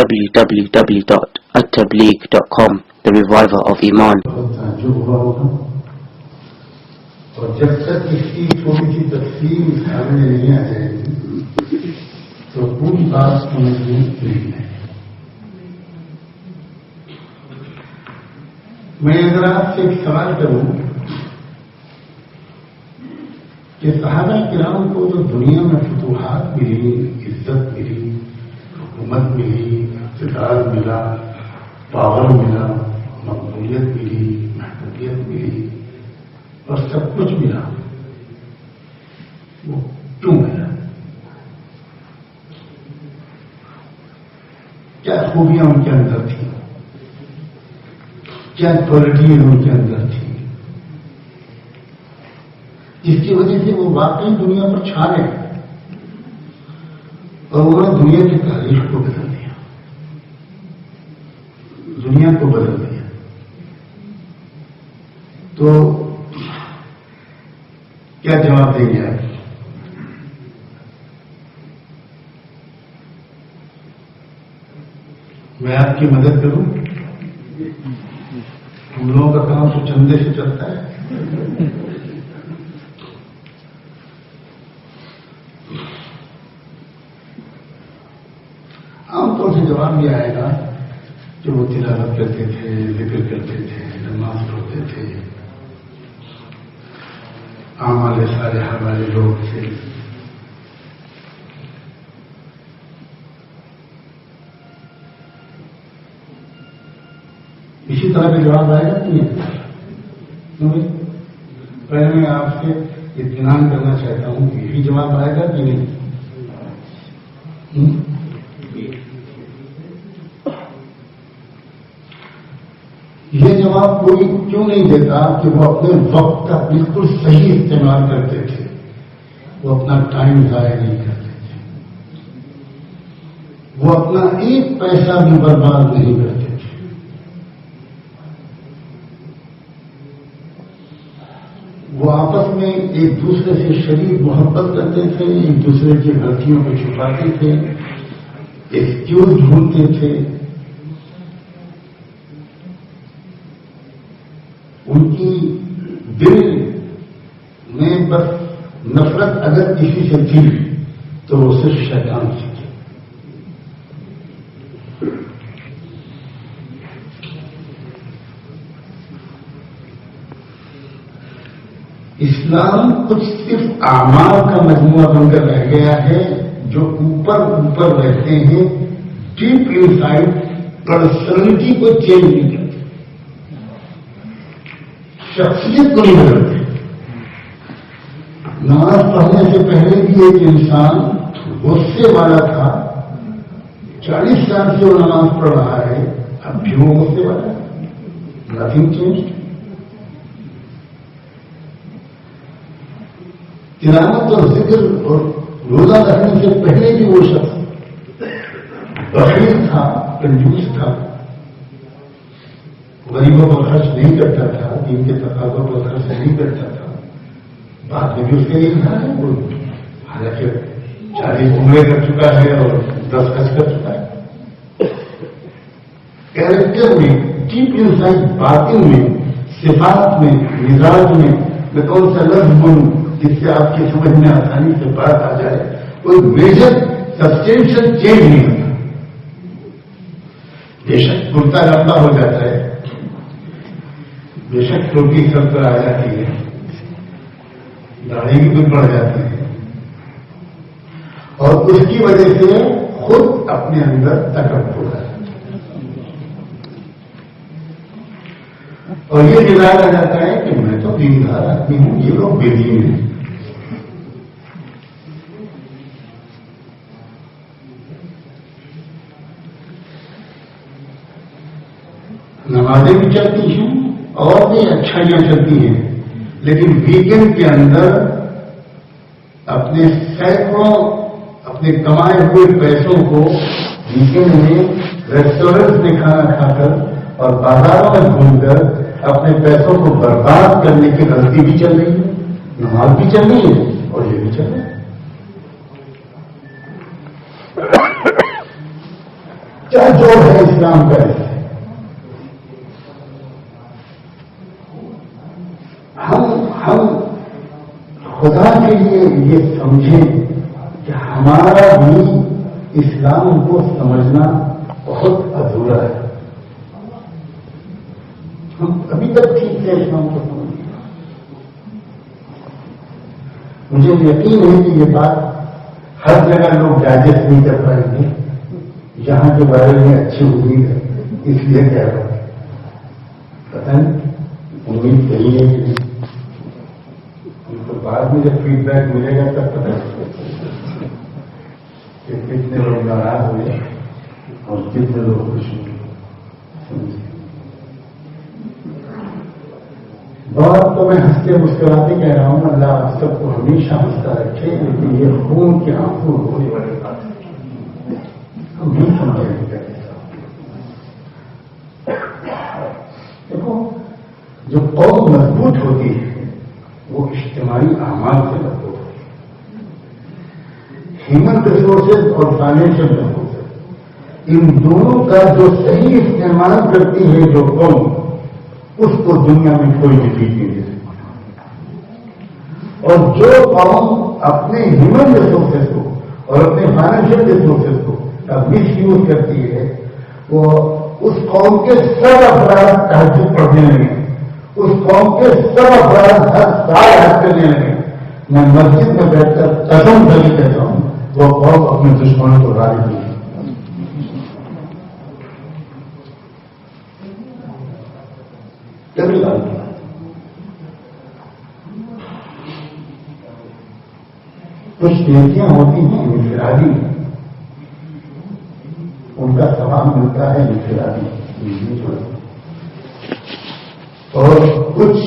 www.attableek.com, the reviver of Iman. اور جب تک اس کی تھوڑی سی تفصیل سامنے نہیں آ جائے گی تو پوری بات سمجھ میں نہیں آئے گی. میں اگر آپ سے ایک سوال کروں کہ صحابہ کرام کو جو دنیا میں فتوحات ملی، عزت ملی، حکومت ملی، اقتدار ملا، پاور ملا، مقبولیت ملی، محبوبیت ملی اور سب کچھ ملا، وہ کیوں ملا؟ کیا خوبیاں ان کے اندر تھیں؟ کیا کوالٹی ان کے اندر تھی جس کی وجہ سے وہ واقعی دنیا پر چھا گئے اور انہوں نے دنیا کی تاریخ کو بدل دیا، دنیا کو بدل دیا؟ تو کیا جواب دیں گے آپ؟ میں آپ کی مدد کروں؟ ہم لوگوں کا کام تو چندے سے چلتا ہے. عام طور سے جواب یہ آئے گا کہ وہ تلاوت کرتے تھے، ذکر کرتے تھے، نماز پڑھتے تھے، اعمال صالحہ والے لوگ تھے. اسی طرح کا جواب آئے گا کہ نہیں؟ پہلے میں آپ سے اطمینان کرنا چاہتا ہوں کہ یہی جواب آئے گا کہ نہیں؟ یہ جواب کوئی کیوں نہیں دیتا کہ وہ اپنے وقت کا بالکل صحیح استعمال کرتے تھے، وہ اپنا ٹائم ضائع نہیں کرتے تھے، وہ اپنا ایک پیسہ بھی برباد نہیں کرتے تھے. وہ آپس میں ایک دوسرے سے شدید محبت کرتے تھے، ایک دوسرے کی غلطیوں کو چھپاتے تھے، ایکسکیوز ڈھونڈتے تھے. ان کی دل میں بس نفرت اگر کسی سے تھی تو وہ صرف شیطان سے تھی. اسلام کچھ صرف اعمال کا مجموعہ بن کر رہ گیا ہے جو اوپر اوپر رہتے ہیں، ڈیپ انسائڈ پرسنالٹی کو چینج نہیں کرتے، شخصیت کو نہیں بدلتے. نماز پڑھنے سے پہلے بھی ایک انسان غصے والا تھا، 40 سال سے وہ نماز پڑھ رہا ہے، اب بھی وہ غصے والا ہے. Nothing change. تلاوت اور ذکر اور روزہ رکھنے سے پہلے بھی وہ شخص بخیل تھا، کنجوس تھا، غریبوں پر خرچ نہیں کرتا تھا، دین کے تقاضوں پر خرچ نہیں کرتا تھا. بعد میں بھی اس کے لیے کہا ہے وہ حالانکہ 40 عمریں کر چکا ہے اور 10 خرچ کر چکا ہے. کیریکٹر میں، ڈیپ انسائڈ باطن میں، صفات میں، مزاج میں کون سا لفظ بولوں جس سے آپ کی سمجھ میں آسانی سے بات آ جائے. کوئی میجر سبسٹینشل چینج نہیں ہوتا. بے شک کرتا لمبا ہو جاتا ہے، بے شک ٹوپی سر پر آ جاتی ہے، داڑھی بھی بڑھ جاتی ہے، اور اس کی وجہ سے خود اپنے اندر تکبر ہے اور یہ خیال آ جاتا ہے کہ میں تو دیندار آدمی ہوں، یہ لوگ بے دین ہیں. نمازیں بھی چلتی ہیں اور بھی اچھائیاں چلتی ہیں، لیکن ویکینڈ کے اندر اپنے سینکڑوں اپنے کمائے ہوئے پیسوں کو ویکینڈ میں ریسٹورینٹ میں کھانا کھا کر اور بازاروں میں گھوم کر اپنے پیسوں کو برباد کرنے کی غلطی بھی چل رہی ہے. نماز بھی چل رہی ہے اور یہ بھی چل رہا ہے. کیا جو ہے اسلام کا اس ہے. ہم خدا کے لیے یہ سمجھیں کہ ہمارا بھی اسلام کو سمجھنا بہت ادھورا ہے. ہم ابھی تک ٹھیک سے اسلام کو سمجھیں. مجھے یقین ہے کہ یہ بات ہر جگہ لوگ ڈائجسٹ نہیں کر پائیں گے. یہاں کے بارے میں اچھی امید ہے اس لیے کہہ رہا ہوں. پتہ نہیں امید صحیح ہے کہ ان کو بعد میں جب فیڈ بیک ملے گا تب پتہ چلے کہ کتنے لوگ ناراض ہوئے اور کتنے لوگ خوش ہوئے. بہت تو میں ہنستے مسکراتے کہہ رہا ہوں. اللہ آپ سب کو ہمیشہ ہنستا رکھے. لیکن یہ خون کے آنسو ہونے والی بات ہے. ہم نہیں سمجھیں گے. دیکھو جو قوم مضبوط ہوتی ہے وہ اجتماعی اعمال سے مضبوط ہوتی ہے. ہیومن ریسورسز اور فائنینشیل ریسورسز ان دونوں کا جو صحیح استعمال کرتی ہے جو قوم, اس کو دنیا میں کوئی ڈیفیٹ نہیں دے سکتا. اور جو قوم اپنے ہیومن ریسورسز کو اور اپنے فائنینشیل ریسورسز کو مس یوز کرتی ہے وہ اس قوم کے سب افراد تہجد پڑھنے لگے. اس قوم کے سب افراد ہر سال حج کرنے لگے. میں مسجد میں بیٹھ کر قسم کر کے کہتا ہوں وہ قوم اپنے دشمنوں کو راضی نہیں. کچھ نیکیاں ہوتی ہیں انفرادی, ان کا ثواب ملتا ہے انفرادی, اور کچھ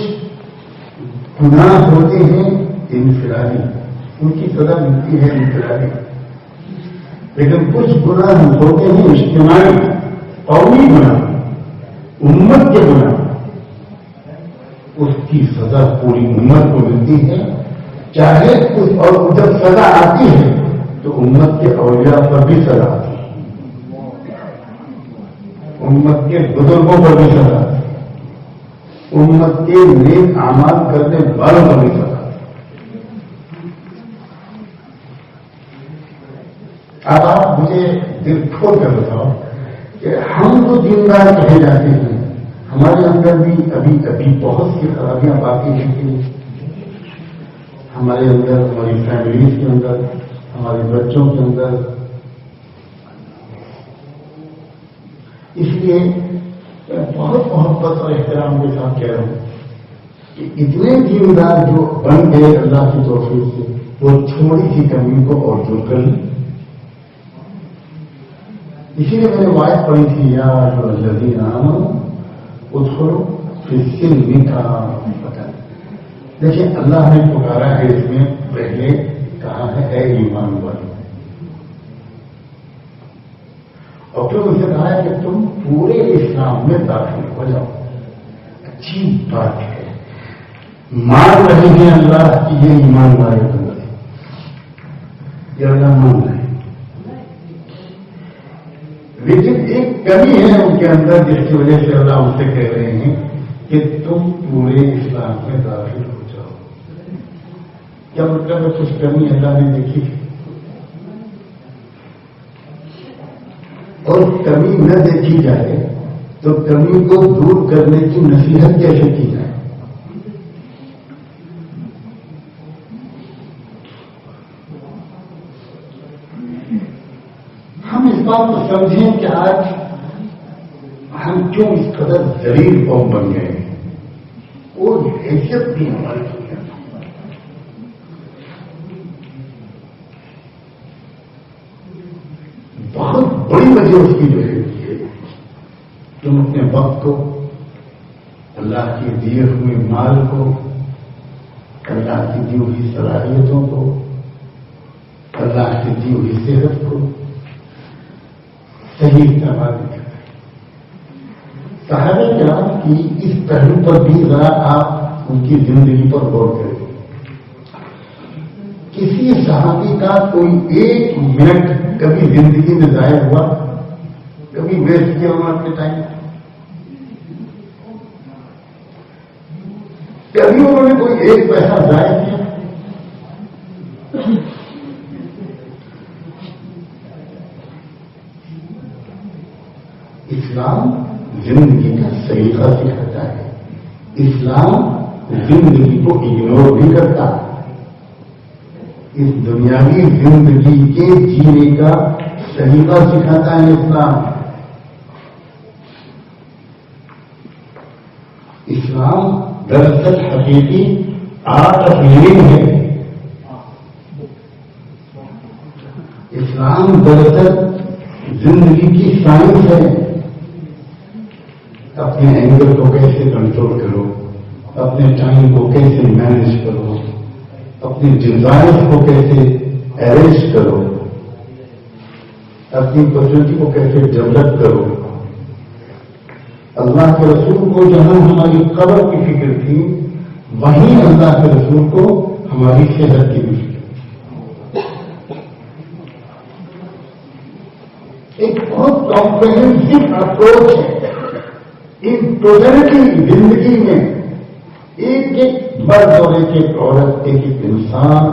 گناہ ہوتے ہیں انفرادی, ان کی سزا ملتی ہے انفرادی. لیکن کچھ گناہ ہوتے ہیں اجتماعی, قومی گناہ, امت کے گناہ, اس کی سزا پوری امت کو ملتی ہے. چاہے اس اور جب سزا آتی ہے تو امت کے اولیاء پر بھی سزا آتی ہے, امت کے بزرگوں پر بھی سزا آتی ہے, امت کے نیک اعمال کرنے والوں پر بھی سزا آتی ہے. اب آپ مجھے دل کھول کر بتاؤ کہ ہم تو دیندار کہے جاتے ہیں, ہمارے اندر بھی ابھی بہت سی خرابیاں باقی ہیں. ہمارے اندر, ہماری فیملیز کے اندر, ہمارے بچوں کے اندر. اس لیے میں بہت محبت اور احترام کے ساتھ کہہ رہا ہوں کہ اتنے دیندار جو بن گئے اللہ کی توفیق سے, وہ تھوڑی سی کمی کو اور دور کر لیں. اسی لیے میں نے وعد پڑھی تھی یا جو الذین آمنوا ادخلوا فی السلم کافۃ. دیکھیے اللہ نے پکارا ہے, اس میں پہلے کہا ہے اے ایمان والو, اور پھر اسے کہا ہے کہ تم پورے اسلام میں داخل ہو جاؤ. اچھی بات ہے, مان رہے ہیں اللہ کی یہ ایمان والے بندے, یہ اللہ مان رہے ہیں. لیکن ایک کمی ہے ان کے اندر جس کی وجہ سے اللہ ان سے کہہ رہے ہیں کہ تم پورے اسلام میں داخل ہو جاؤ. کیا مطلب ہے کچھ کمی اللہ نے دیکھی اور کمی نہ دیکھی جائے تو کمی کو دور کرنے کی نصیحت کیسے کی جائے؟ ہم اس بات کو سمجھیں کہ آج ہم کیوں اس قدر ذلیل قوم بن گئے ہیں. وہ حیثیت بھی ہماری دنیا میں. بہت بڑی وجہ اس کی جو ہے تم اپنے وقت کو, اللہ کے دیے ہوئے مال کو, اللہ کی دی ہوئی صلاحیتوں کو, اللہ کی دی ہوئی صحت کو صحیح استعمال نہیں کرتے. صحابہ کرام کی اس پہلو پر بھی ذرا آپ ان کی زندگی پر غور کریں. کسی صحابی کا کوئی ایک منٹ کبھی زندگی میں ضائع ہوا؟ کبھی ویسٹ کیا ہوا اپنے ٹائم؟ کبھی انہوں نے کوئی ایک پیسہ ضائع کیا؟ اسلام زندگی کا سلیقہ سکھاتا ہے. اسلام زندگی کو اگنور نہیں کرتا. اس دنیاوی زندگی کے جینے کا سلیقہ سکھاتا ہے اسلام. اسلام دراصل حقیقی آرٹ آف لیونگ ہے. اسلام دراصل زندگی کی سائنس ہے. اپنے اینگل کو کیسے کنٹرول کرو, اپنے ٹائم کو کیسے مینج کرو, اپنی ڈیزائر کو کیسے ارینج کرو, اپنی پرسنالٹی کو کیسے ڈیولپ کرو. اللہ کے رسول کو جہاں ہماری قبر کی فکر تھی, وہیں اللہ کے رسول کو ہماری صحت کی بھی فکر. ایک بہت کمپریہنسو اپروچ ہے. ان ٹوٹلٹی زندگی میں ایک ایک مرد اور ایک ایک عورت, ایک ایک انسان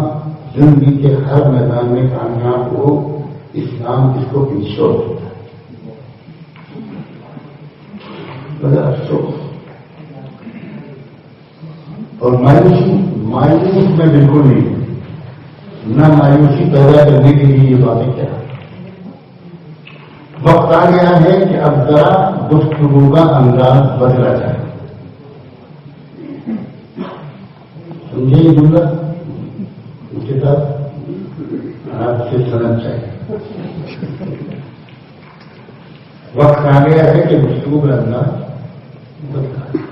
زندگی کے ہر میدان میں کامیاب ہو, اسلام اس کو انشور ہوتا ہے. بڑا افسوس اور مایوس میں بالکل نہیں ہوں. نہ مایوسی پیدا کرنے کے لیے یہ باتیں کیا. وقت آ گیا ہے کہ اب ذرا گفتگو کا انداز بدلا جائے. سمجھے یہ جملہ اس کے ساتھ آپ سے سننا چاہیے. وقت آ گیا ہے کہ گفتگو کا انداز بدلا جائے.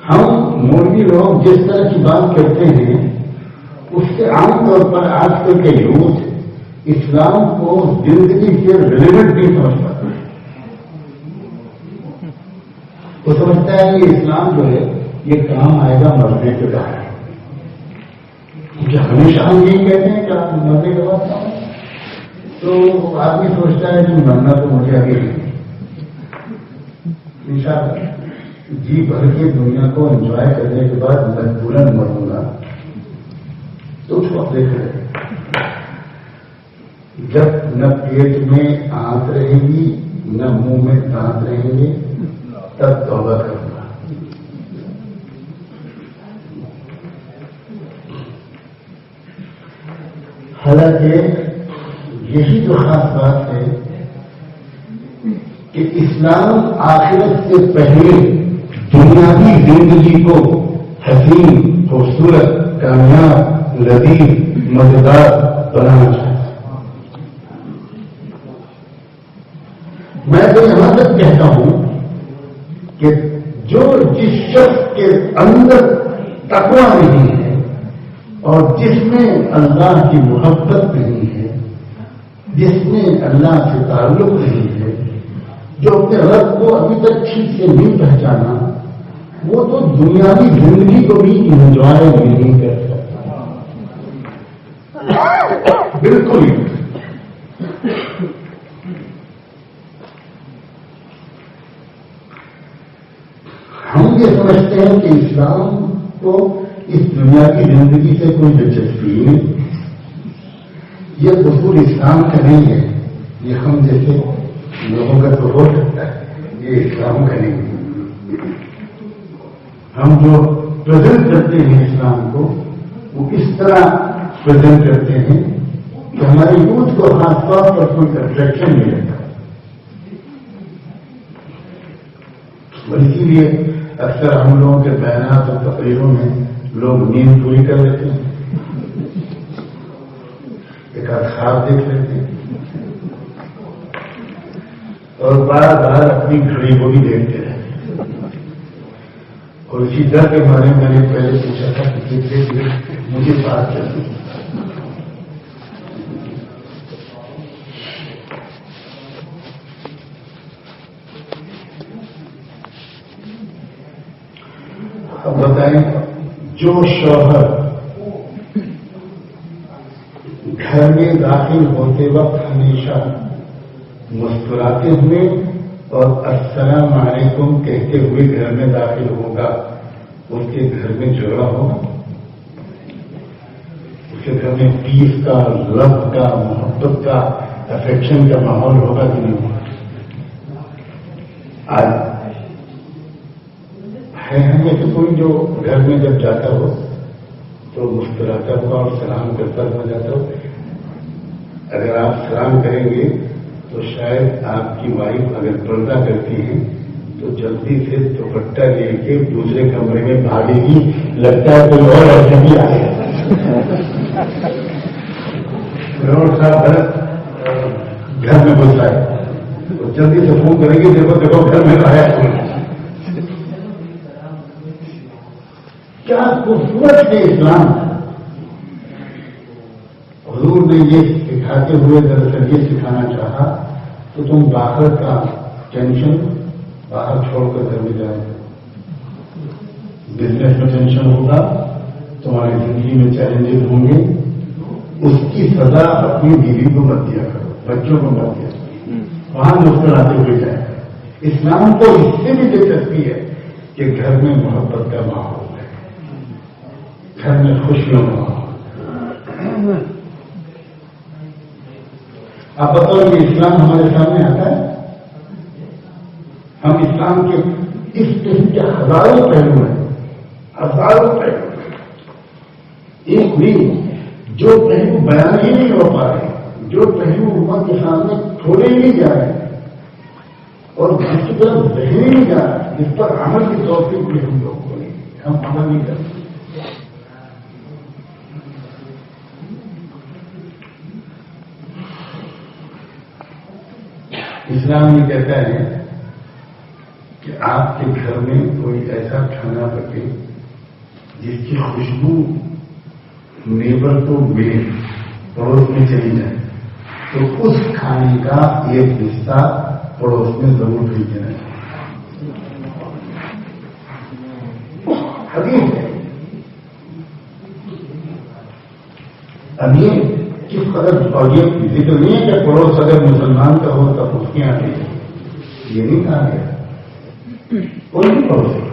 ہم مولوی لوگ جس طرح کی بات کرتے ہیں اس سے عام طور پر آج کل کے یوتھ اسلام کو زندگی سے ریلیونٹ نہیں سمجھ پاتا. وہ سمجھتا ہے کہ اسلام جو ہے یہ کام آئے گا مرنے کے بعد. کیا ہمیشہ ہم یہی کہتے ہیں کہ آپ مرنے کے بعد کام, تو آدمی سوچتا ہے کہ مرنا تو مجھے آگے انشاءاللہ جی بھر کے دنیا کو انجوائے کرنے کے بعد مجبوراً مروں گا. تو اس وقت دیکھ رہے جب نہ پیٹ میں آنت رہے گی نہ منہ میں دانت رہیں گے تب توبہ کرنا. حالانکہ یہی تو خاص بات ہے کہ اسلام آخرت سے پہلے دنیاوی زندگی کو حسین, خوبصورت, کامیاب, لذیذ, مزیدار بنانا چاہتا ہے. میں تو یہاں تک کہتا ہوں کہ جس شخص کے اندر تقویٰ نہیں ہے اور جس میں اللہ کی محبت نہیں ہے, جس میں اللہ سے تعلق نہیں ہے, جو اپنے رب کو ابھی تک ٹھیک سے نہیں پہچانا, وہ تو دنیاوی زندگی کو بھی انجوائے نہیں کر سکتا. بالکل ہی. ہم یہ سمجھتے ہیں کہ اسلام کو اس دنیا کی زندگی سے کوئی دلچسپی نہیں. یہ اصول اسلام کا نہیں ہے. یہ ہم جیسے لوگوں کا تو ہو سکتا ہے, یہ اسلام کا نہیں ہے. ہم جو پریزنٹ کرتے ہیں اسلام کو وہ اس طرح پریزنٹ کرتے ہیں کہ ہماری یوتھ کو خاص طور پر کوئی اٹریکشن نہیں رہتا. اور اسی لیے اکثر ہم لوگوں کے بیانات اور تقریروں میں لوگ نیند پوری کر لیتے ہیں, ایک آدھ خواب دیکھ لیتے ہیں اور بار بار اپنی گھڑی کو بھی دیکھتے رہتے ہیں. اور اسی ڈر کے بارے میں نے پہلے پوچھا تھا کہ کتنے دیر مجھے بات کرتی. اب بتائیں, جو شوہر گھر میں میں داخل ہوتے وقت ہمیشہ مسکراتے ہوئے اور السلام علیکم کہتے ہوئے گھر میں داخل ہوگا، اس کے گھر میں جھگڑا ہوگا، اس کے گھر میں پیس کا، لو کا، محبت کا، افیکشن کا ماحول ہوگا کہ نہیں ہوگا؟ آج ہے ہم میں سے کوئی جو گھر میں جب جاتا ہو تو مسکراتا ہوا اور سلام کرتا ہوا جاتا ہو؟ اگر آپ سلام کریں گے تو شاید آپ کی وائف اگر پردہ کرتی ہیں تو جلدی سے دوپٹہ لے کے دوسرے کمرے میں بھاگے گی، لگتا ہے کوئی اور ایسے بھی آئے گھر میں گھس آئے تو جلدی سے فون کریں گے، دیکھو دیکھو گھر میں آیا کیا خوبصورت ہے اسلام۔ حضور نے یہ سکھاتے ہوئے دراصل یہ سکھانا چاہا تو تم باہر کا ٹینشن باہر چھوڑ کر گھر میں جائے، بزنس میں ٹینشن ہوگا، تمہاری زندگی میں چیلنجز ہوں گے، اس کی سزا اپنی بیوی کو مت دیا کرو، بچوں کو مت دیا کرو، وہاں مسکراتے ہوئے جائے۔ اسلام کو اس سے بھی دلچسپی ہے کہ گھر میں محبت کا ماحول ہے، گھر میں خوشیوں کا ماحول۔ آپ بتاؤ کہ اسلام ہمارے سامنے آتا ہے، ہم اسلام کے اس قسم کے ہزاروں پہلو ہیں، ہزاروں پہلو، ایک بھی جو پہلو بیان ہی نہیں ہو پا رہے، جو پہلو امت کے سامنے کھولے ہی نہیں جا رہے اور جس کی طرف ذہن نہیں جا رہا، جس پر عمل کی توفیق بھی ہم لوگ کو نہیں، ہم عمل نہیں کرتے۔ اسلام یہ کہتا ہے کہ آپ کے گھر میں کوئی ایسا کھانا پکے جس کی خوشبو نیبر کو ملے، پڑوس میں چلی جائے، تو اس کھانے کا ایک حصہ پڑوس میں ضرور بھیج دینا چاہیے۔ حدیث ہے۔ اب یہ کس قدر، اور یہ ذکر نہیں ہے کہ پڑوس اگر مسلمان کا ہو تب اس کے آتے ہیں، یہ نہیں کہا گیا، کوئی بھی پڑوس ہے۔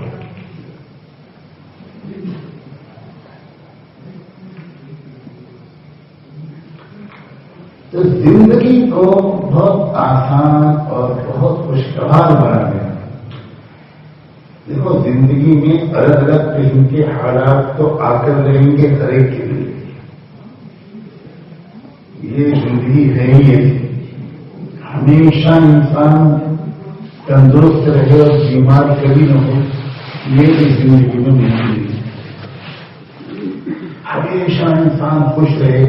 تو زندگی کو بہت آسان اور بہت خوشگوار بنا دیا۔ دیکھو زندگی میں الگ الگ قسم کے حالات تو آ کر رہیں گے ہر ایک کے لیے، یہ زندگی ہے ہی ہے، ہمیشہ انسان تندرست رہے اور بیمار کبھی نہ ہو، یہ بھی زندگی میں ممکن ہے۔ ہمیشہ انسان خوش رہے،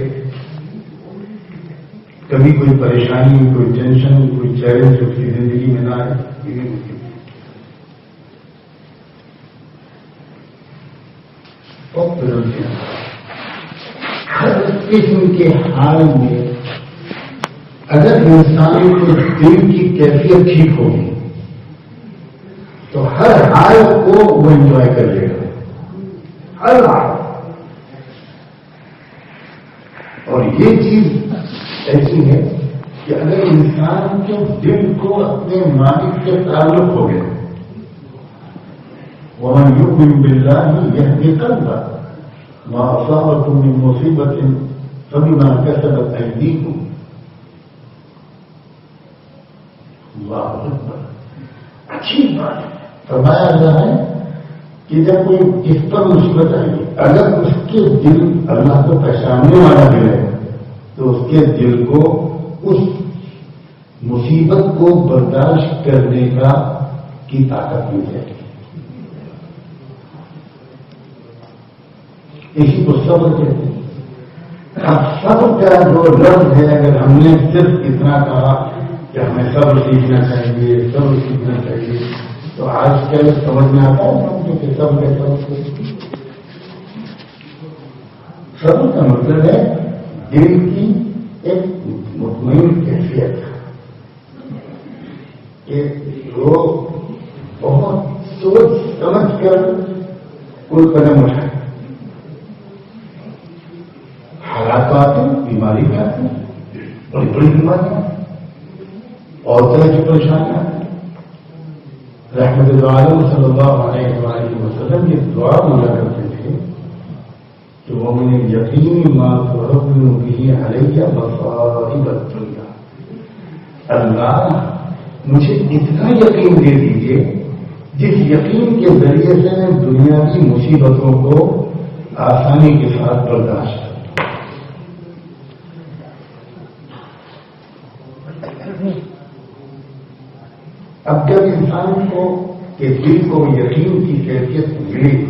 کبھی کوئی پریشانی، کوئی ٹینشن، کوئی چیلنج اس کی زندگی میں نہ آئے، یہ بھی ممکن ہے۔ بہت بدلتے ہیں ہر قسم کے حال میں۔ اگر انسان کے دل کی کیفیت ٹھیک ہوگی تو ہر حال کو وہ انجوائے کر لے گا، ہر حال۔ اور یہ چیز ایسی ہے کہ اگر انسان کے دل کو اپنے مالک سے تعلق ہو گیا، وَمَن يُؤْمِن بِاللَّهِ يَهْدِ قَلْبَهُ مَا أَصَابَكُم مِّن مُّصِيبَةٍ فَبِمَا كَسَبَتْ أَيْدِيكُمْ۔ اللہ اکبر، اچھی بات ہے۔ فرمایا گیا ہے کہ جب کوئی اس پر مصیبت آئے گی، اگر اس کے دل اللہ کو پہچاننے والا دل ہے تو اس کے دل کو اس مصیبت کو برداشت کرنے کی طاقت مل جائے گی۔ اسی کو صبر کہتے ہیں۔ اب صبر کا جو لفظ ہے، اگر ہم نے صرف اتنا کہا کہ ہمیں صبر سیکھنا چاہیے، صبر سیکھنا چاہیے، تو آج کل سمجھ میں آتا ہے کہ صبر کیسا ہوتا ہے۔ صبر کا مطلب ہے دل کی ایک مطمئن کیفیت کہ لوگ بہت سوچ سمجھ کر کوئی قدم اٹھائے۔ حالات آتے ہیں، بیماری میں آتے ہیں، بیماریاں اور طرح کی پریشانیاں. رحمت عالم صلی اللہ علیہ وآلہ وسلم یہ دعا مانگا کرتے تھے کہ وہ مجھے یقینی ما تربن به علیہ مصائب الدنیا. اللہ مجھے اتنا یقین دے دیجیے جس یقین کے ذریعے سے میں دنیاوی مصیبتوں کو آسانی کے ساتھ برداشت کروں. اب جب انسان کو کہ دل کو یقین کی کیفیت ملے گی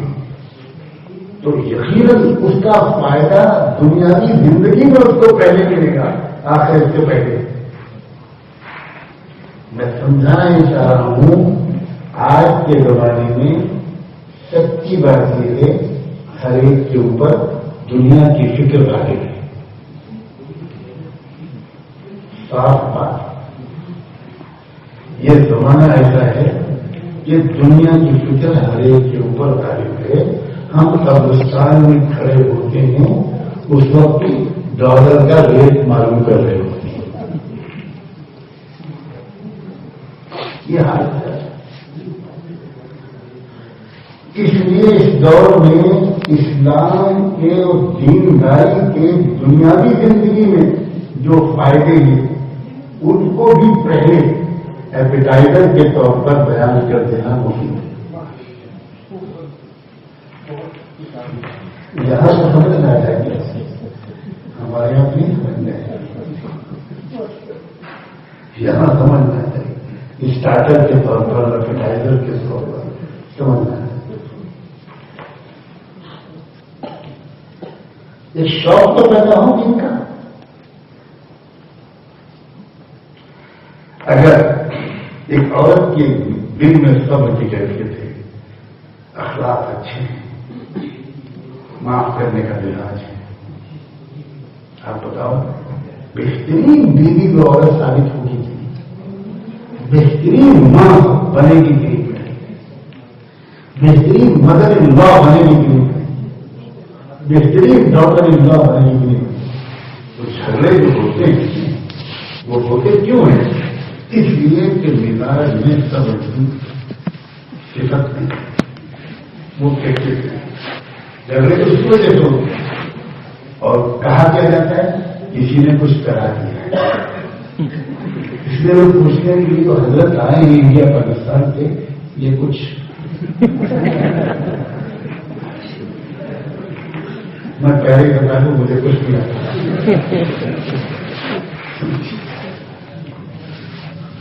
تو یقیناً اس کا فائدہ دنیاوی زندگی میں اس کو پہلے ملے گا آخر سے پہلے. میں سمجھانا یہ چاہ رہا ہوں آج کے زمانے میں سچی بات یہ ہے ہر ایک کے اوپر دنیا کی فکر غالب ہے. صاف بات یہ زمانہ ایسا ہے کہ دنیا کی فکر ہر ایک کے اوپر غالب ہے. ہم قبرستان میں کھڑے ہوتے ہیں اس وقت ڈالر کا ریٹ معلوم کر رہے ہوتے ہیں. یہ حالت ہے. اس لیے اس دور میں اسلام کے اور دینداری کے دنیاوی زندگی میں جو فائدے ہیں ان کو بھی پہلے ایپیٹائزر کے طور پر بیان کر دینا مفید ہے. یہاں سے سمجھنا چاہیے ہمارے یہاں نہیں سمجھنا ہے. یہاں سمجھنا چاہیے اسٹارٹر کے طور پر ایپیٹائزر کے طور پر سمجھنا ہے. ایک شوق تو پیدا ہو جن کا اگر ایک عورت کے دل میں صبر کی کیفیت ہے, اخلاق اچھے ہیں, معاف کرنے کا مزاج ہے, آپ بتاؤ بہترین بیوی بھی عورت ثابت ہوگی تھی, بہترین ماں بنے گی کہ بہترین مدر ان لا بنے گی کہ بہترین ڈاکٹر ان لا بنے گی کہ تو جھگڑے جو ہوتے ہیں وہ ہوتے کیوں ہیں؟ اس لیے کہ مزاج میں صبر کی صفت نہیں, وہ کہتے ہیں جھگڑے اس وجہ سے ہوتے ہیں. اور کہا کیا جاتا ہے کسی نے کچھ کرا دیا ہے, اس لیے وہ پوچھتے ہیں کہ تو حضرت آئے ہیں انڈیا پاکستان سے, یہ کچھ میں پہلے کہتا ہوں مجھے کچھ نہیں آتا.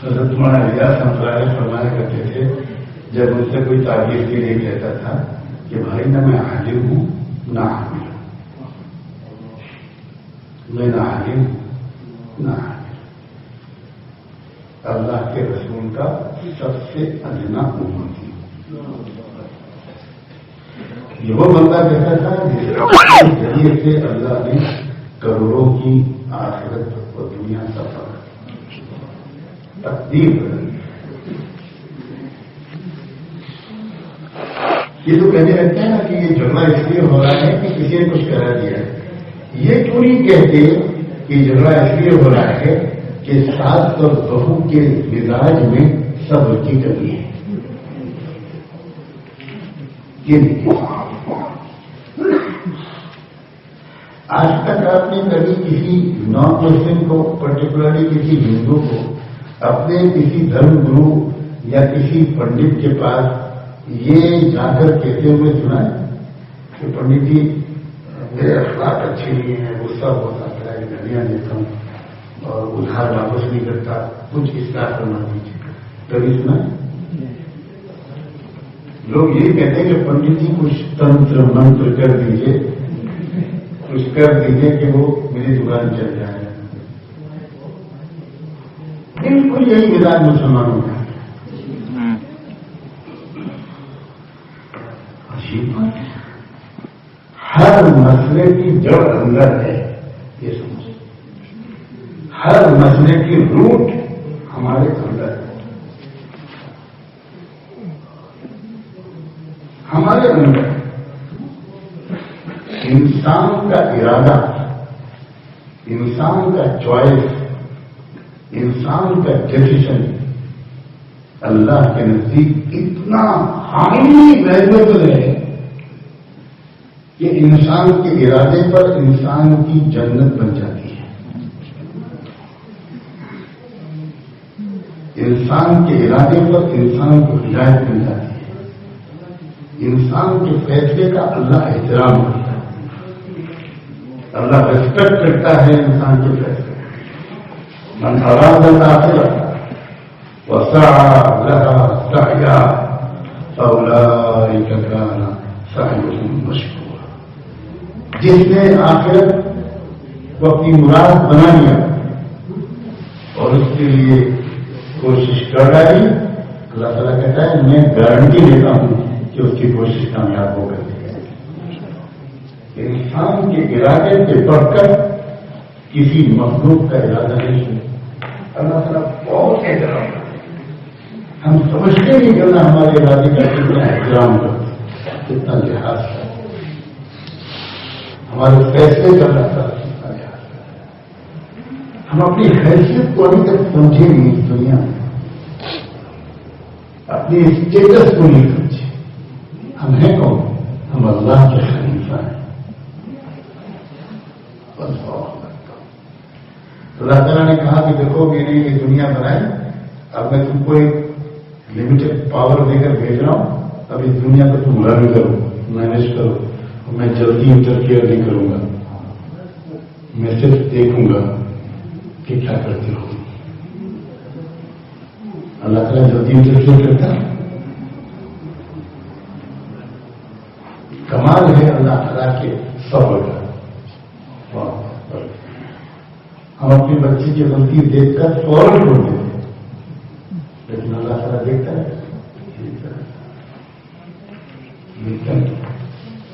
حضرت تمہارا ریاض فرمایا کرتے تھے جب مجھ سے کوئی تعبیر کے لیے کہتا تھا کہ بھائی نہ میں عالم ہوں نہ عامل ہوں, میں نہ عالم ہوں نہ عامل, اللہ کے رسول کا سب سے ادنا امتی ہوں. یہ وہ بندہ کہتا تھا جس ذریعے سے اللہ نے کروڑوں کی آخرت اور دنیا سفر تقدیر بدل. یہ تو کہنے لگتے ہیں نا کہ یہ جھگڑا اس لیے ہو رہا ہے کہ کسی نے کچھ کرا دیا ہے. یہ کیوں نہیں کہتے کہ جھگڑا اس لیے ہو رہا ہے کہ ساس اور بہو کے مزاج میں صبر کی کمی ہے. آج تک آپ نے کبھی کسی نان مسلم کو پرٹیکولرلی کسی ہندو کو اپنے کسی دھرم گرو یا کسی پنڈت کے پاس یہ جا کر کہتے ہوئے سنا ہے کہ پنڈت جی میرے اخلاق اچھے نہیں ہیں, غصہ بہت آتا ہے, گھڑیاں دیتا ہوں اور ادھار واپس نہیں کرتا, کچھ اصلاح کرنا دیجیے, کبھی سنا ہے؟ لوگ یہی کہتے ہیں کہ پنڈت جی کچھ تنتر منتر کر دیجیے, کچھ کر دیجیے کہ وہ میری دکان چل جائے. بالکل یہی مزاج مسلمانوں کا. عجیب بات ہے, ہر مسئلے کی جڑ اندر ہے, یہ سمجھ, ہر مسئلے کی روٹ ہمارے اندر ہے. ہمارے اندر انسان کا ارادہ, انسان کا چوائس انسان کا ڈیسیشن اللہ کے نزدیک اتنا ہائیلی ویلیبل ہے کہ انسان کے ارادے پر انسان کی جنت بن جاتی ہے. انسان کے ارادے پر انسان کو ہدایت مل جاتی ہے. انسان کے فیصلے کا اللہ احترام کرتا ہے. اللہ ریسپیکٹ کرتا ہے انسان کے فیصلے. من اراد الآخرة وسعى لها سعيها فأولئك كان سعيهم مشكورا. جس نے آخرت کو اپنی مراد بنا لیا اور اس کے لیے کوشش کر ڈالی، اللہ تعالیٰ کہتا ہے میں گارنٹی دیتا ہوں کہ اس کی کوشش کامیاب ہو گئی. انسان کے ارادے سے بڑھ کر کسی مخلوق کا ارادہ نہیں ہے. اللہ تعالیٰ بہت احترام کرتے. ہم سمجھتے نہیں کرنا ہمارے ارادے کا کتنا احترام کرتے، کتنا لحاظ کرتے. ہمارے فیصلے کرنا کتنا لحاظ کرتے. ہم اپنی حیثیت کو ابھی تک سمجھے نہیں اس دنیا میں، اپنی اسٹیٹس کو نہیں سمجھے. ہم ہیں کون؟ ہم اللہ کے خلیفہ ہیں. اللہ تعالیٰ نے کہا کہ دیکھو میں نے یہ دنیا بنائی، اب میں تم کو ایک لمیٹڈ پاور دے کر بھیج رہا ہوں. اب اس دنیا کو تم رن کرو، مینج کرو. میں جلدی انٹرفیئر نہیں کروں گا، میں صرف دیکھوں گا کہ کیا کرتے ہو. اللہ تعالیٰ جلدی انٹرفیئر کرتا ہے. کمال ہے اللہ تعالیٰ کے صبر کا. ہم اپنی بچی کی غلطی دیکھ کر فوراً چھوڑ دیتے ہیں، لیکن اللہ تعالیٰ دیکھتا ہے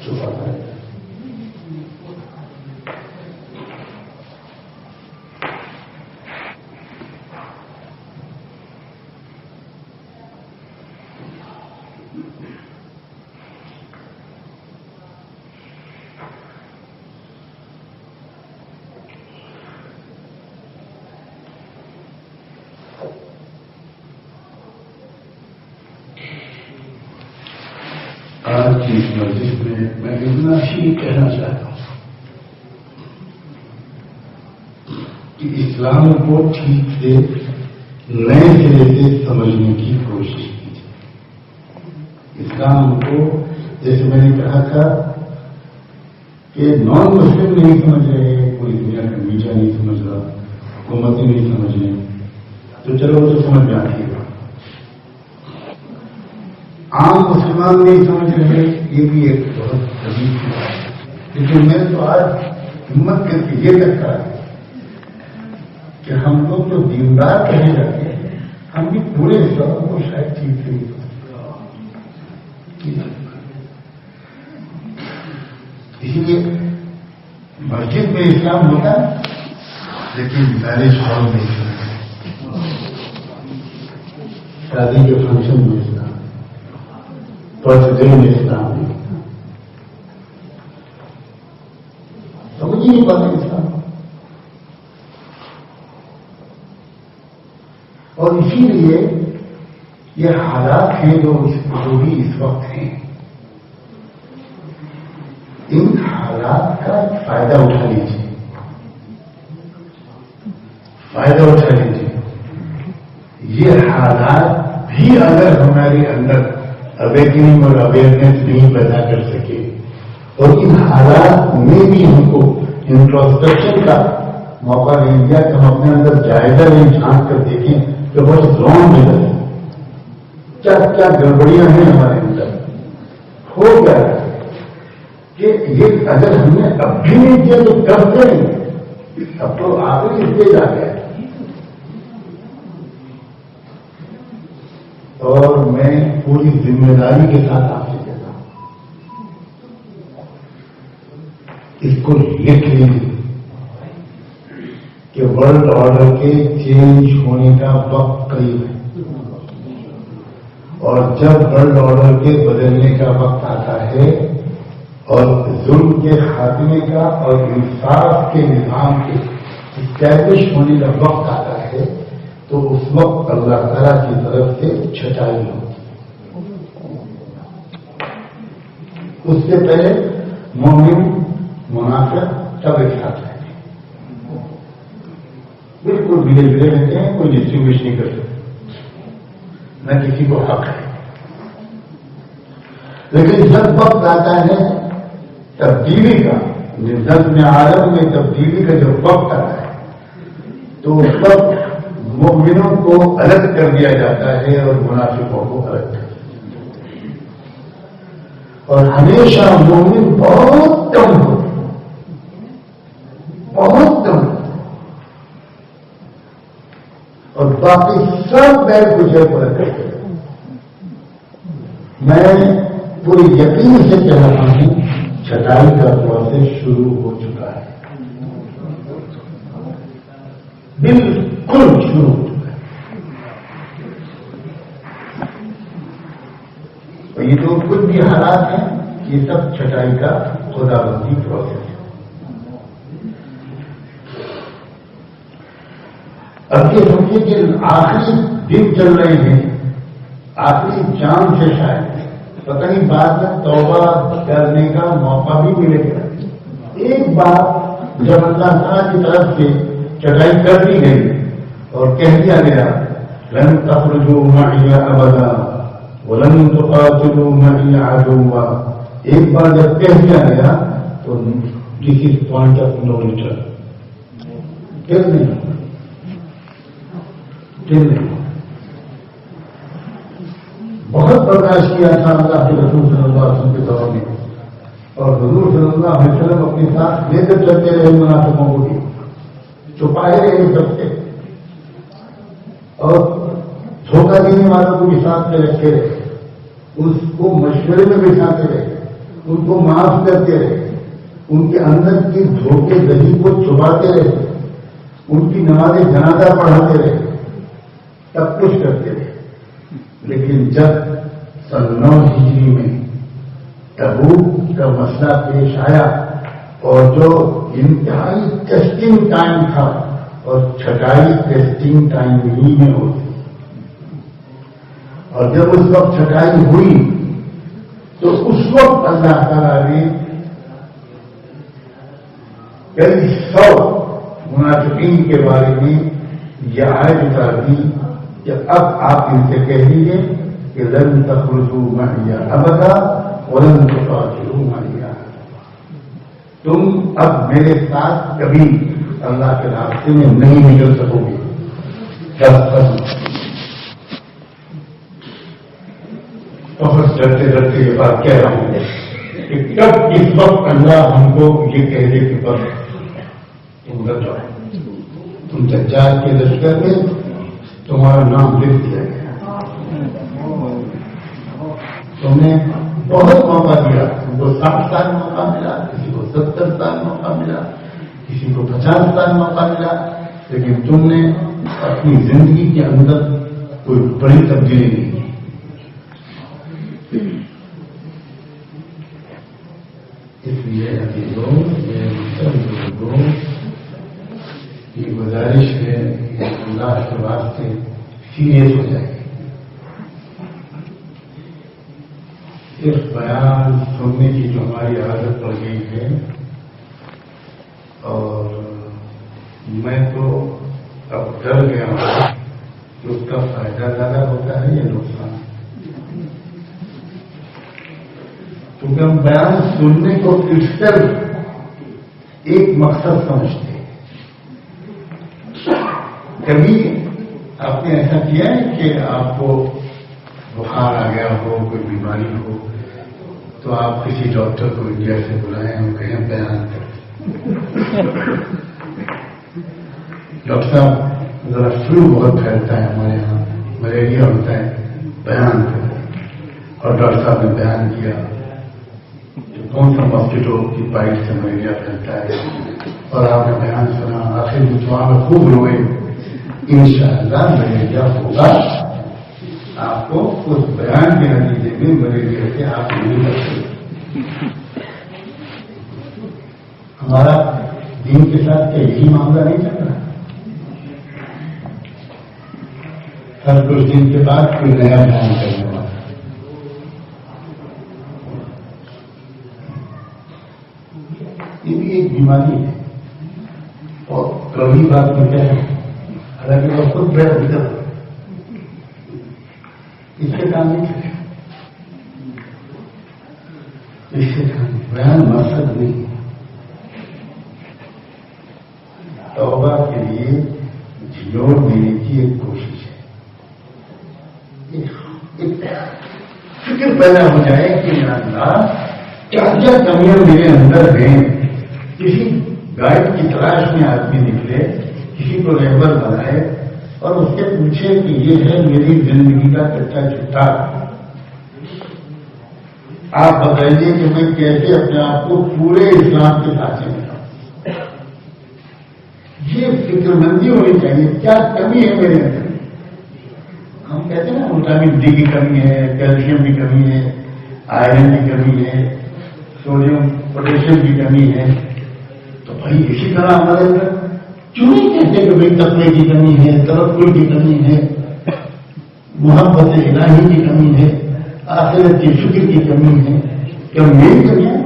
چھپاتا ہے. آج کی اس مجلس میں اتنا ہی کہنا چاہتا ہوں کہ اسلام کو ٹھیک سے نئے سرے سے سمجھنے کی کوشش کیجیے. اسلام کو جیسے میں نے کہا تھا کہ نان مسلم نہیں سمجھ رہے، پوری دنیا کا میڈیا نہیں سمجھ رہا، حکومتیں نہیں سمجھ رہی، تو چلو وہ تو سمجھ میں آتی ہے. عام مسلمان نہیں سمجھ رہے، یہ بھی ایک بہت عجیب کی بات ہے. لیکن میں تو آج ہمت کر کے یہ کہتا ہے کہ ہم لوگ جو دیندار کہے جاتے ہیں، ہم بھی پورے اسلام کو شاید ٹھیک سے نہیں سمجھتے. اسی لیے مسجد میں اسلام ہوتا ہے لیکن میرج ہال میں اسلام، شادی کے فنکشن میں اسلام، برتھ ڈے میں اسلام نہیں. سمجھ نہیں پاتے اسلام. اور اسی لیے یہ حالات ہیں جو بھی اس وقت ہیں، ان حالات کا فائدہ اٹھا لیجیے، فائدہ اٹھا لیجیے. یہ حالات بھی اگر ہمارے اندر اویکننگ اور اویئرنیس نہیں پیدا کر سکے اور ان حالات میں بھی ہم کو انٹروسپیکشن کا موقع نہیں دیا کہ ہم اپنے اندر جائزہ نہیں جھانک کر دیکھیں کہ بہت رانگ ہے، کیا کیا گڑبڑیاں ہیں ہمارے اندر، ہو گیا کہ یہ اگر ہم نے اب بھی نہیں کیا تو کب کریں گے. اب تو آخری اسٹیج آ گیا. اور میں پوری ذمہ داری کے ساتھ آپ سے کہتا ہوں اس کو لکھ لیجیے کہ ورلڈ آرڈر کے چینج ہونے کا وقت قریب ہے، اور جب ورلڈ آرڈر کے بدلنے کا وقت آتا ہے اور ظلم کے خاتمے کا اور انصاف کے نظام کے اسٹیبلش ہونے کا وقت آتا ہے وقت اللہ تعالیٰ کی طرف سے چھٹائی ہوتی. اس سے پہلے مومن منافق سب ایک ساتھ رہتے ہیں, بالکل بھیڑے بھیڑے رہتے ہیں, کوئی ڈسٹربیوش نہیں کر سکتے, نہ کسی کو حق ہے. لیکن جب وقت آتا ہے تبدیلی کا, نظم عالم میں تبدیلی کا جب وقت آتا ہے تو اس وقت مومنوں کو الگ کر دیا جاتا ہے اور منافقوں کو الگ کر دیا جاتا ہے. اور ہمیشہ مومن بہت کم ہوتے, بہت کم ہوتے, اور باقی سب بیل گزر پر کرتے. میں پوری یقین سے کہہ رہا ہوں چھٹائی کا پروسیس شروع ہو چکا ہے, بالکل شروع ہو چکا ہے. اور یہ جو کچھ بھی حالات ہیں یہ سب چھٹائی کا خدا بندی پروسیس ہے. اب یہ سمجھے کہ آخری دن چل رہے ہیں, آخری جان سے شاید پتہ نہیں بعد میں توبہ کرنے کا موقع بھی ملے گا. ایک بار جب اللہ تعالیٰ کی طرف سے چٹائی کر دی گئی اور کہہ دیا گیا لن تخرجوا معي ابدا ولن تقاتلوا معي عدوا, ایک بار جب کہہ دیا گیا تو this is point of no return. پھر نہیں بہت برداشت کیا تھا اللہ کے رسول صلی اللہ علیہ وسلم کے دور میں, اور حضور صلی اللہ علیہ وسلم اپنے ساتھ لے کر چلتے رہے منافقوں کو بھی, چھپائے رہے سب سے, اور دھوکہ دینے والوں کو بھی ساتھ میں رکھتے رہے, اس کو مشورے میں بٹھاتے رہے, ان کو معاف کرتے رہے, ان کے اندر کی دھوکے دہی کو چھپاتے رہے, ان کی نماز جنازہ پڑھاتے رہے, سب کچھ کرتے رہے. لیکن جب 9 ہجری میں تبوک کا مسئلہ پیش آیا اور جو انتہائی ٹیسٹنگ ٹائم تھا, اور چھٹائی ٹیسٹنگ ٹائم ہی میں ہوتی, اور جب اس وقت چھٹائی ہوئی تو اس وقت اللہ تعالیٰ نے کئی 100 منافقین کے بارے میں یہ آیت اتار دی کہ اب آپ ان سے کہہ دیجیے کہ لن تخرجوا معي ابدا ولن تقاتلوا معي, تم اب میرے ساتھ کبھی اللہ کے راستے میں نہیں نکل سکو گے. بہت ڈرتے ڈرتے یہ بات کہہ رہا ہوں کہ کب اس وقت اللہ ہم کو یہ کہہ دے کہ بس تم ڈر جاؤ, تم دجال کے لشکر میں تمہارا نام لکھ دیا گیا. تم نے بہت موقع دیا, تم کو 60 سال موقع ملا, کسی کو 70 سال موقع ملا, کسی کو 50 سال موقع ملا, لیکن تم نے اپنی زندگی کے اندر کوئی بڑی تبدیلی نہیں کی. اس لیے ابھی لوگوں کی گزارش ہے کہ اللہ کے واسطے سیریس ہو جائے. صرف بیان سننے کی جو ہماری عادت پڑ گئی ہے, اور میں تو اب ڈر گیا ہوں کہ اس کا فائدہ زیادہ ہوتا ہے یا نقصان. کیونکہ ہم بیان سننے کو ایک مقصد سمجھتے ہیں. کبھی آپ نے ایسا کیا ہے کہ آپ کو بخار آ گیا ہو, کوئی بیماری ہو, تو آپ کسی ڈاکٹر کو انڈیا سے بلائیں اور کہیں بیان کریں ڈاکٹر صاحب ذرا فلو بہت پھیلتا ہے ہمارے یہاں, ملیریا ہوتا ہے, بیان کریں. اور ڈاکٹر صاحب نے بیان کیا کہ کون سا ماسکیٹو کی بائٹ سے ملیریا پھیلتا ہے, اور آپ نے بیان سنا, آخر مجھے میں خوب روئے, انشاءاللہ ملیریا ہوگا. آپ کو اس بیان کے نتیجے میں ملیریا سے آپ نہیں کر سکتے. ہمارا دین کے ساتھ کیا یہی معاملہ نہیں چل رہا؟ ہر کچھ دن کے بعد کوئی نیا بیان کرنے والا. یہ بھی ایک بیماری ہے. اور کبھی بات میں کیا ہے، حالانکہ وہ خود بڑا بہتر اس سے کام نہیں کرے، اس سے کام بیان مقصد نہیں. توبہ کے لیے جھنجھوڑ دینے کی ایک کوشش ہے. ایک فکر پیدا ہو جائے کہ یا اللہ کیا کیا کمیاں میرے اندر ہیں. کسی گائیڈ کی تلاش میں آدمی نکلے، کسی کو رہبر بنائے اور اس سے پوچھے کہ یہ ہے میری زندگی کا کچا چٹا، آپ بتائیے کہ میں کیسے اپنے آپ کو پورے اسلام کے ڈھانچے میں لاؤں. یہ فکر مندی ہونی چاہیے. کیا کمی ہے میرے اندر؟ ہم کہتے ہیں نا وٹامن ڈی کی کمی ہے، کیلشیم کی کمی ہے، آئرن کی کمی ہے، سوڈیم پوٹیشیم کی کمی ہے. تو بھائی اسی طرح ہمارے اندر کیوں نہیں کہتے کہ بھائی تقوی کی کمی ہے، توکل کی کمی ہے، محبت الہی کی کمی ہے، آخرت کی فکر کی کمی ہے. کیا میری کمی ہے؟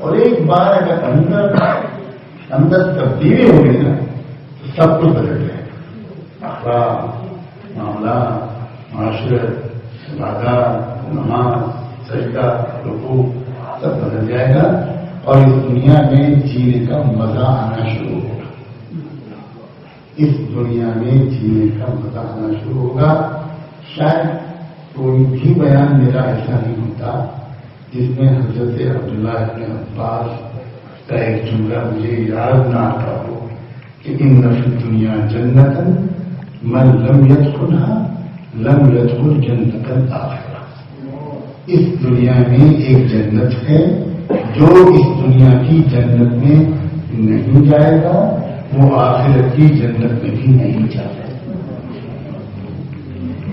اور ایک بار اگر اندر تبدیلی ہو گئی نا تو سب کچھ بدل جائے گا. اخلاق، معاملات، معاشرت، عبادات، نماز، سجدہ، رکوع سب بدل جائے گا اور اس دنیا میں جینے کا مزہ آنا شروع ہوگا. اس دنیا میں جینے کا مزہ آنا شروع ہوگا. شاید کوئی بھی بیان میرا ایسا نہیں ہوتا جس میں حضرت عبداللہ ابن عباس کا ایک جملہ مجھے یاد نہ آتا ہو کہ ان فی الدنیا جنتا من لم يدخلها لم يدخل جنت الآخرہ. اس دنیا میں ایک جنت ہے، جو اس دنیا کی جنت میں نہیں جائے گا وہ آخرت کی جنت میں بھی نہیں جائے گا.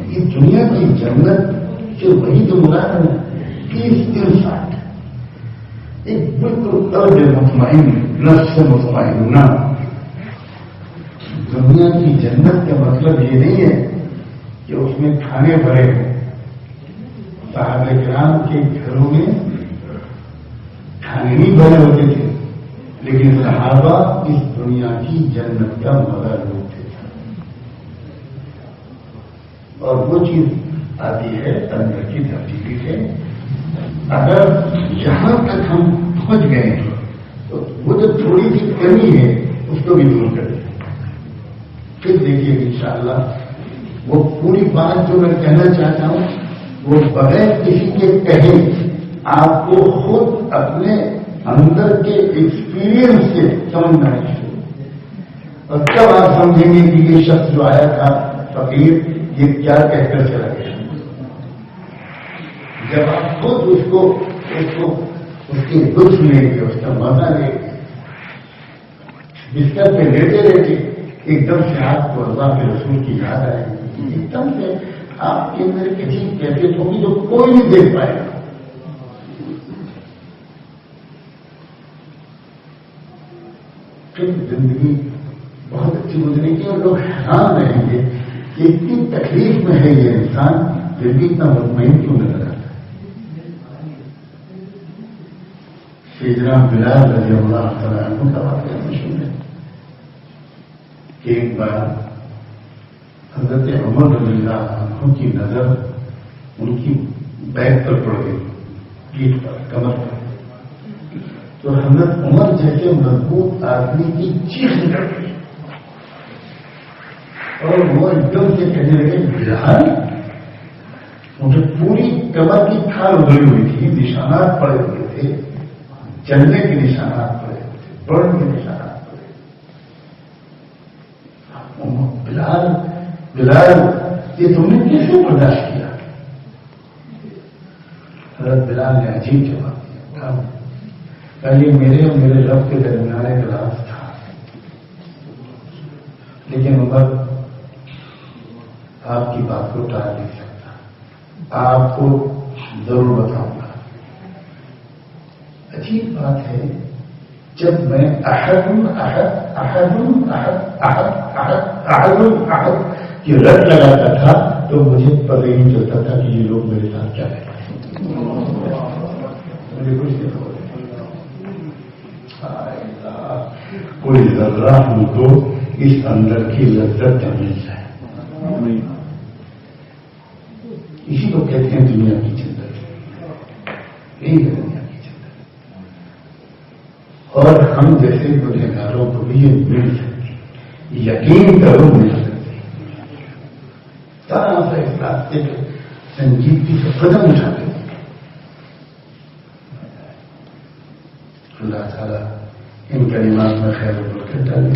اس دنیا کی جنت سے وہی تو مراد ہے پیس انسائٹ، ایک بالکل قلب مطمئن، نفس مطمئنہ. دنیا کی جنت کا مطلب یہ نہیں ہے کہ اس میں کھانے بھرے ہوں. صحابہ کرام کے گھروں میں کھانے نہیں بھرے ہوتے تھے، لیکن صحابہ اس دنیا کی جنت کا مزہ لیتے تھے. اور وہ چیز آتی ہے اندر کی تبدیلی سے. اگر یہاں تک ہم پہنچ گئے تو وہ جو تھوڑی سی کمی ہے اس کو بھی دور کر دیں. پھر دیکھیے انشاءاللہ وہ پوری بات جو میں کہنا چاہتا ہوں وہ بغیر کسی کے کہے آپ کو خود اپنے اندر کے ایکسپیرئنس سے سمجھنا چاہیے. اور تب آپ سمجھیں گے کہ یہ شخص جو آیا تھا فقیر یہ کیا کہہ کر چلا گیا. جب آپ خود اس کے لطف لیں گے، اس کا مزہ لیں گے، بستر پہ لیتے رہتے ایک دم سے آپ کو اللہ کے رسول کی یاد آئے گی. ایک دم سے آپ کے اندر کسی کیفیت ہوگی جو کوئی نہیں دیکھ پائے گا. پھر زندگی بہت اچھی گزرے گی اور لوگ حیران رہیں گے کہ اتنی تکلیف میں ہے یہ انسان پھر بھی اتنا مطمئن کیوں نظر آتا ہے. سیدنا بلال رضی اللہ تعالیٰ عنہ کا واقعہ مشہور ہے کہ ایک بار حضرت عمر رضی اللہ عنہ کی نظر ان کی بیک پر پڑ گئی، پیٹھ پر، کمر پر. تو حضرت عمر جیسے مضبوط آدمی کی چیخ نکل گئی اور وہ ایک دم سے کہنے لگے بلال. مجھے پوری کمر کی کھال ادھری ہوئی تھی، نشانات پڑے ہوئے تھے، جلنے کے نشانات پڑے ہوئے تھے، برن کے نشانات پڑے ہوئے. بلال یہ تم نے کیسے برداشت کیا؟ حضرت بلال نے عجیب جواب دیا، یہ میرے اور میرے رب کے درمیان ایک راز تھا، لیکن عمر آپ کی بات کو ٹال نہیں سکتا، آپ کو ضرور بتاؤں گا. عجیب بات ہے، جب میں احد احد احد احد احد احد احد احد کی رٹ لگاتا تھا تو مجھے پتہ ہی نہیں چلتا تھا کہ یہ لوگ میرے ساتھ کیا کریں. مجھے کچھ نہیں پتا. کوئی ذرہ ہم کو اس اندر کی لذت مل جائے. اسی کو کہتے ہیں دنیا کی زندگی. یہی ہے دنیا کی زندگی. اور ہم جیسے گنہگاروں کو بھی یہ مل سکتی, یقین کرو مل سکتی. طرح سے اس راستے پہ سنجیدگی سے قدم اٹھاتے. اللہ تعالیٰ ان کلمات میں خیر و برکت ڈالے.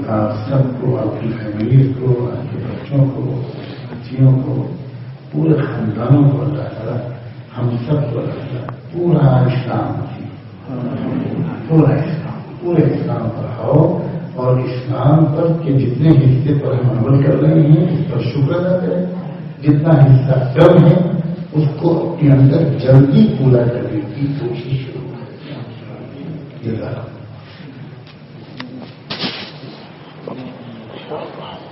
آپ سب کو, آپ کی فیملیز کو, آپ کے بچوں کو, بچیوں کو, پورے خاندانوں کو اللہ تعالیٰ ہم سب کو اللہ تعالیٰ پورا اسلام پورے اسلام پڑھاؤ. اور اسلام پر کے جتنے حصے پر ہم عمل کر رہے ہیں اس پر شکر ادا کریں. جتنا حصہ کم ہے اس کو اپنے اندر جلدی پورا کرنے کی کوشش شروع کریں. سبحان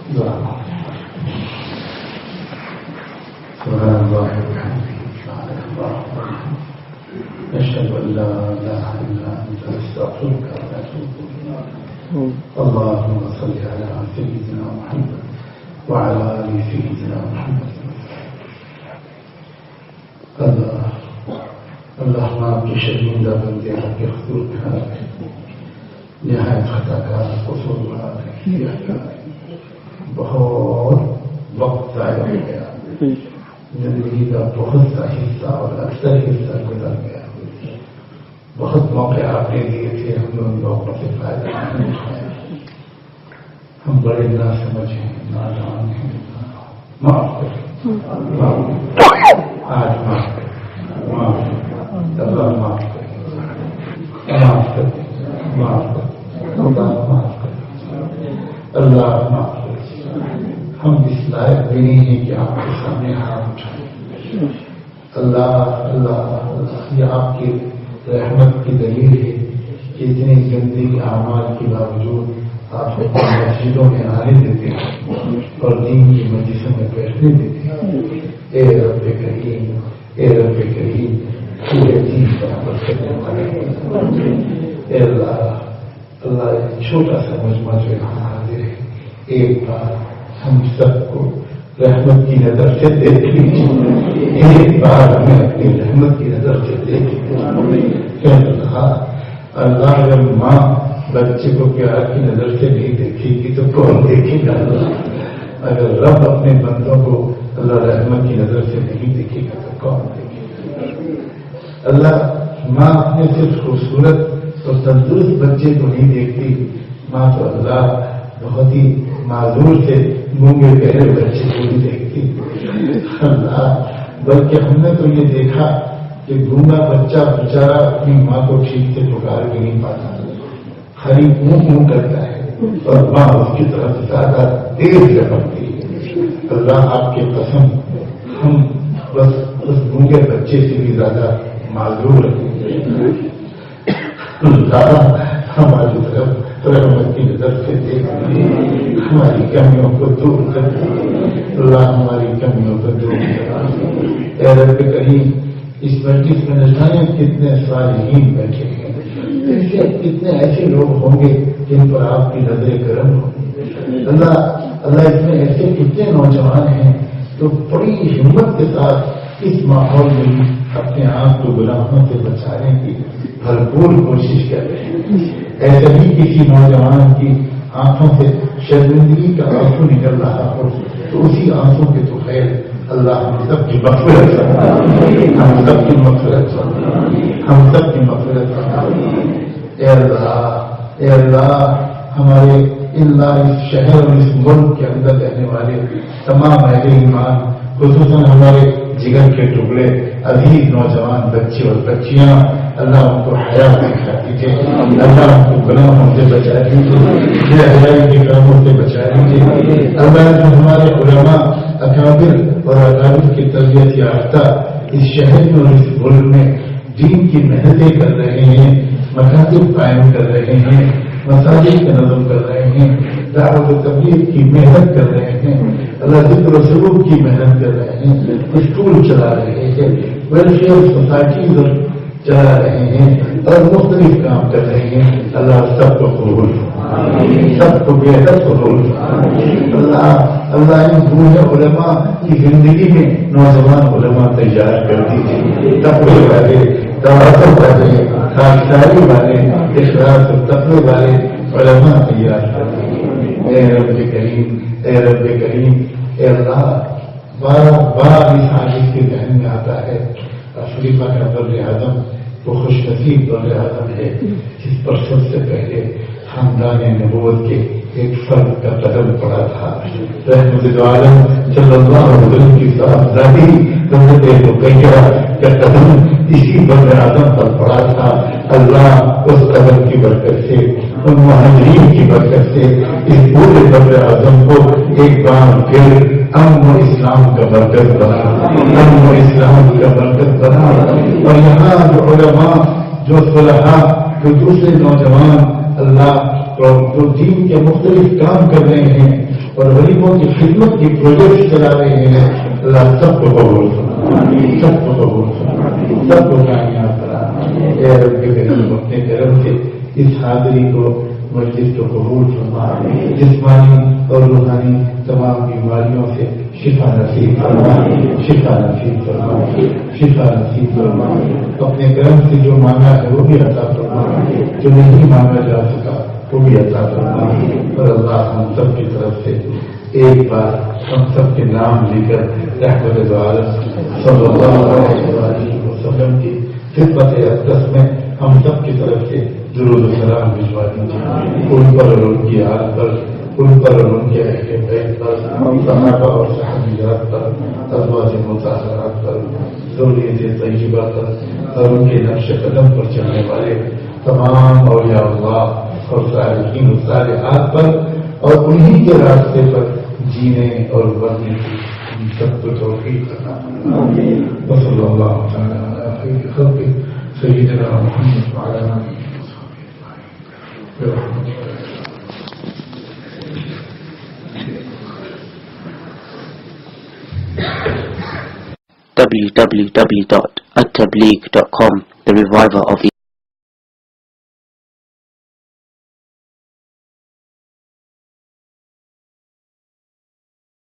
اللہ وبحمدہ سبحانک اللہم وبحمدک اشہد ان لا الہ الا انت استغفرک و اتوب الیک. اللهم صل على سيدنا محمد وعلى آل سيدنا محمد. اللہ آپ کے شرمندہ بندے آپ کے حضور میں نہایت خطا کار قصوروار بہت وقت ضائع ہو گیا. زندگی کا بہت سا حصہ اور اکثر حصہ گزر گیا. بہت موقع آپ نے دیے تھے, ہم نے ان موقعوں سے فائدہ نہیں اٹھایا. ہم بڑے نہ سمجھ ہیں, نادان ہیں. معاف کریں, آج معاف کریں, معاف کریں, اللہ معاف کریں, معاف کریں, معاف کریں, اللہ معاف کریں, اللہ معاف کریں. ہم اس لائق بھی نہیں ہیں کہ آپ کے سامنے ہاتھ اٹھائیں. اللہ اللہ اللہ, یہ آپ کی رحمت کی دلیل ہے کہ اتنے گندی اعمال کے باوجود آپ کو مسجدوں میں آنے دیتے ہیں اور دین کی مجلسوں میں بیٹھنے دیتے ہیں. اے رب کریم, اے رب کریم, پورے دین پر عمل کرنے والے. اے اللہ اللہ, چھوٹا سا مجمع جو یہاں حاضر ہے, ایک بار ہم سب کو رحمت کی نظر سے دیکھ لیجیے. ایک بار ہمیں اپنی رحمت کی نظر سے دیکھ لیجیے. اللہ اگر ماں بچے کو پیار کی نظر سے نہیں دیکھے گی تو کون دیکھے گا؟ اگر رب اپنے بندوں کو اللہ رحمت کی نظر سے نہیں دیکھے گا تو کون دیکھے گا؟ اللہ ماں اپنے صرف خوبصورت اور تندرست بچے کو نہیں دیکھتی, ماں تو اللہ بہت ہی معذور سے گونگے بہرے بچے کو نہیں دیکھتی. اللہ بلکہ ہم نے تو یہ دیکھا کہ گونگا بچہ بیچارہ اپنی ماں کو ٹھیک سے پکار بھی نہیں پاتا, خالی منہ کرتا ہے اور ماں اس کی طرف زیادہ تیز لپکتی ہے. اللہ آپ کے قسم ہم بس اس گونگے بچے سے بھی زیادہ معذور ہیں. اللہ ہماری طرف رحمت کی نظر سے دیکھیں, ہماری کمیوں کو دور کر دیں. اللہ ہماری کمیوں کو دور کر. اے رب کریم, اس مجلس میں نہ جانے کتنے صالحین بیٹھے ہیں, کتنے ایسے لوگ ہوں گے جن پر آپ کی نظر کرم ہوگی. اللہ اللہ اس میں ایسے کتنے نوجوان ہیں جو بڑی ہمت کے ساتھ اس ماحول میں اپنے آپ کو گناہوں سے بچانے کی بھرپور کوشش کر رہے ہیں. ایسے ہی کسی نوجوان کی آنکھوں سے شرمندگی کا آنسو نکل رہا ہو تو اسی آنسو کے تو خیر اللہ ہم سب کی مغفرت کرتا, ہم سب کی مغفرت کرتا, ہم سب کی مغفرت کرتا. اے اللہ, اے اللہ, ہمارے اللہ اس شہر اور اس ملک کے اندر رہنے والے تمام اہل ایمان, خصوصاً ہمارے جگر کے ٹکڑے عزیز نوجوان بچے اور بچیاں, اللہ ان کو حیا دکھا دیجیے, اللہ ان کو گناہوں سے بچا دیجیے, بے حیائی کے کاموں سے بچا دیجیے. اللہ جو ہمارے علماء اکابر اور اکابر کی تربیت یافتہ اس شہر میں اور اس ملک میں دین کی محنتیں کر رہے ہیں, مکاتب قائم کر رہے ہیں، مساجد کا نظم کر رہے ہیں، دعوت و تبلیغ کی محنت کر رہے ہیں، اللہ ذکر و سلوک کی محنت کر رہے ہیں، اسکول چلا رہے ہیں، ویلفیئر سوسائٹیز چلا رہے ہیں اور مختلف کام کر رہے ہیں. اللہ سب کو قبول، سب کو بہتر قبول. اللہ ان بوڑھے علماء کی زندگی میں نوجوان علماء تیار کر دیجیے، تقوی والے، تواضع والے، خاکساری والے، اخلاص و تقوی والے علماء تیار کر دیجیے. اے رب کریم، اے رب کریم، اے اللہ، بار اس حادث کے ذہن میں آتا ہے افریقہ کا بر اعظم وہ خوش نصیب بر اعظم ہے جس پر سب سے پہلے خاندان نبوت کے ایک فرد کا قدم پڑا تھا. رحمت عالم صلی اللہ علیہ وسلم کی صاحبزادی حضرت رقیہ کا قدم اسی بر اعظم پر پڑا تھا. اللہ اس قدم کی برکت سے، ان مہاجرین کی برکت سے اس پورے بر اعظم کو ایک بار پھر امن و اسلام کا مرکز بنا، امن و اسلام کا مرکز بنا. اور یہاں جو علماء، جو صلحاء، جو دوسرے نوجوان اللہ جو دین کے مختلف کام کر رہے ہیں اور غریبوں کی خدمت کی پروجیکٹ چلا رہے ہیں، اللہ سب کو قبول کرنا، سب کو قبول کرنا، سب کو کامیاب کرنا. اے رب کریم، اپنے کرم سے اس حاضری کو، مجلس کو قبول فرما. جسمانی اور روحانی تمام بیماریوں سے شفا نصیب فرما، شفا نصیب فرما، شفا نصیب فرما. اپنے کرم سے جو مانگا ہے وہ بھی عطا فرما، جو نہیں مانگا جا سکا وہ بھی عطا فرما. اور اللہ ہم سب کی طرف سے ایک بار ہم سب کے نام لے کر رحمت عالم صلی اللہ علیہ وسلم کی خدمت اقدس میں ہم سب کی طرف سے درود و سلام بھجوا دیجیے ان پر اور ان کی حال پر، ان پر اور ان کے اہل بیت پر، صحابہ اور صحابیات پر، ازواج مطہرات پر، ذریت طیبہ پر اور ان کے نقش قدم پر چلنے والے تمام اولیاء اللہ اور صالحین و صالحات پر اور انہی کے راستے پر جینے اور مرنے کی سب کو توفیق کرنا. وصلی اللہ تعالی علی خیر خلق سیدنا محمد وعلی آلہ www.attableek.com, the reviver of